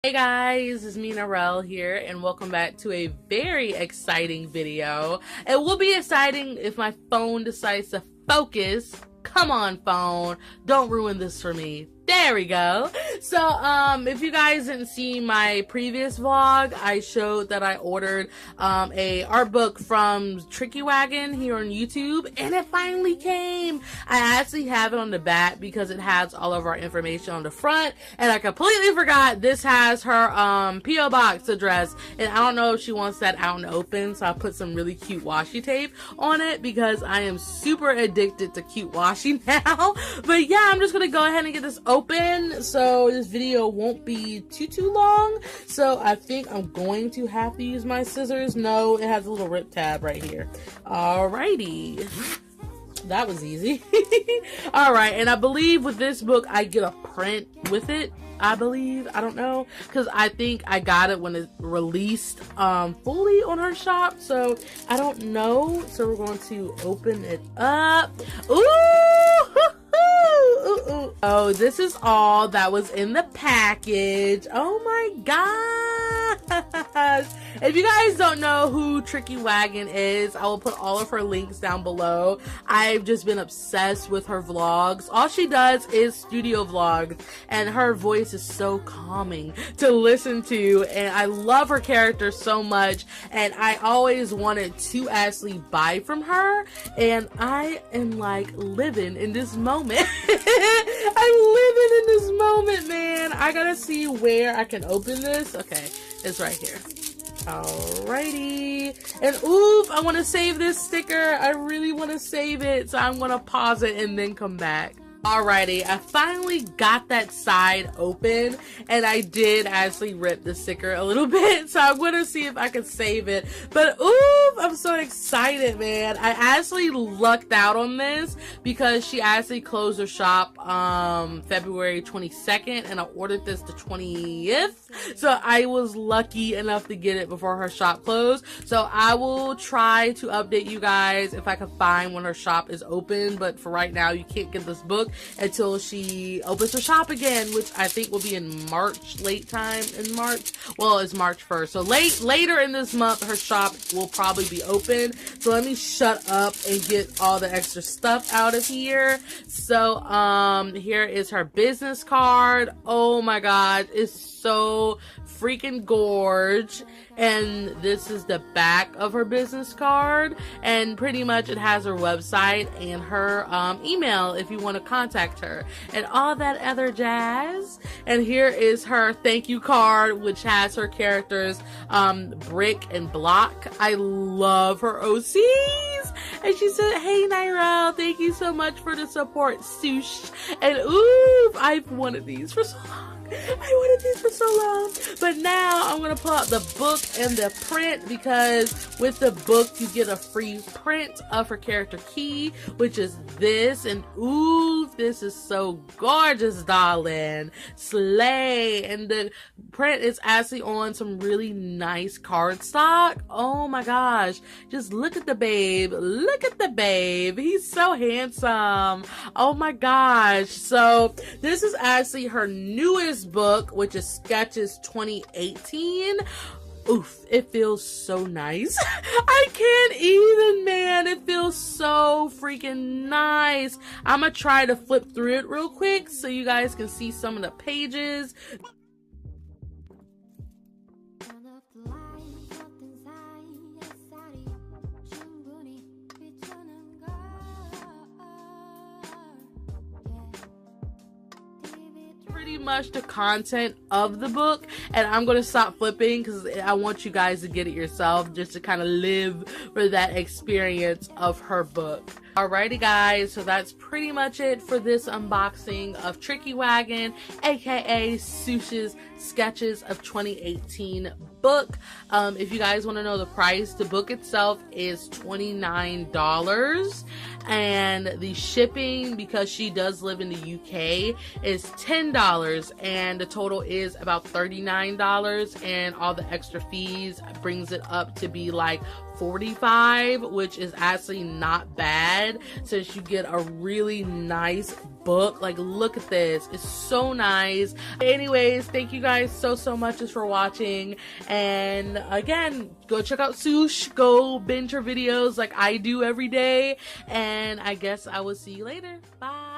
Hey guys, it's me Narelle here, and welcome back to a very exciting video. It will be exciting if my phone decides to focus. Come on, phone, don't ruin this for me. There we go. So, if you guys didn't see my previous vlog, I showed that I ordered a art book from TrickyWagon here on YouTube, and it finally came. I actually have it on the back because it has all of our information on the front, and I completely forgot this has her P.O. box address, and I don't know if she wants that out and open, so I put some really cute washi tape on it because I am super addicted to cute washi now. But yeah, I'm just gonna go ahead and get this open so this video won't be too long. So I think I'm going to have to use my scissors. No, it has a little rip tab right here. Alrighty, that was easy. Alright, and I believe with this book I get a print with it. I believe, I don't know, because I think I got it when it released fully on her shop, so I don't know. So we're going to open it up. Ooh! Ooh. Oh, this is all that was in the package. Oh my gosh. If you guys don't know who TrickyWagon is, I will put all of her links down below. I've just been obsessed with her vlogs. All she does is studio vlogs, and her voice is so calming to listen to, and I love her character so much, and I always wanted to actually buy from her, and I am like living in this moment. I'm living in this moment, man. I gotta see where I can open this. Okay, it's right here. Alrighty. And oof, I want to save this sticker. I really want to save it, so I'm gonna pause it and then come back. Alrighty, I finally got that side open, and I did actually rip the sticker a little bit, so I'm gonna see if I can save it. But ooh, I'm so excited, man. I actually lucked out on this because she actually closed her shop February 22nd, and I ordered this the 20th, so I was lucky enough to get it before her shop closed. So I will try to update you guys if I can find when her shop is open, but for right now you can't get this book until she opens her shop again, which I think will be in March, late time in March. Well, it's March 1st, so later in this month her shop will probably be open. So let me shut up and get all the extra stuff out of here. So here is her business card. Oh my god, it's so freaking gorge. And this is the back of her business card, and pretty much it has her website and her email if you want to contact her and all that other jazz. And here is her thank you card, which has her characters Brick and Block. I love her OCs. And she said, hey Nyrel, thank you so much for the support, Sush. And ooh, I've wanted these for so long. I wanted these for so long, but now I'm gonna pull out the book and the print, because with the book you get a free print of her character key, which is this. And ooh, this is so gorgeous, darling. Slay. And the print is actually on some really nice cardstock. Oh my gosh, just look at the babe. Look at the babe. He's so handsome. Oh my gosh. So this is actually her newest book, which is Sketches 2018. Oof, it feels so nice. I can't even, man. It feels so freaking nice. I'm gonna try to flip through it real quick so you guys can see some of the pages. Pretty much the content of the book, and I'm gonna stop flipping because I want you guys to get it yourself, just to kind of live for that experience of her book. Alrighty guys, so that's pretty much it for this unboxing of TrickyWagon, aka Sush's Sketches of 2018 book. If you guys want to know the price, the book itself is $29, and the shipping, because she does live in the UK, is $10, and the total is about $39, and all the extra fees brings it up to be like $45, which is actually not bad. instead, since you get a really nice book. Like, look at this, it's so nice. Anyways, thank you guys so much just for watching, and again, go check out Sush, go binge her videos like I do every day, and I guess I will see you later. Bye.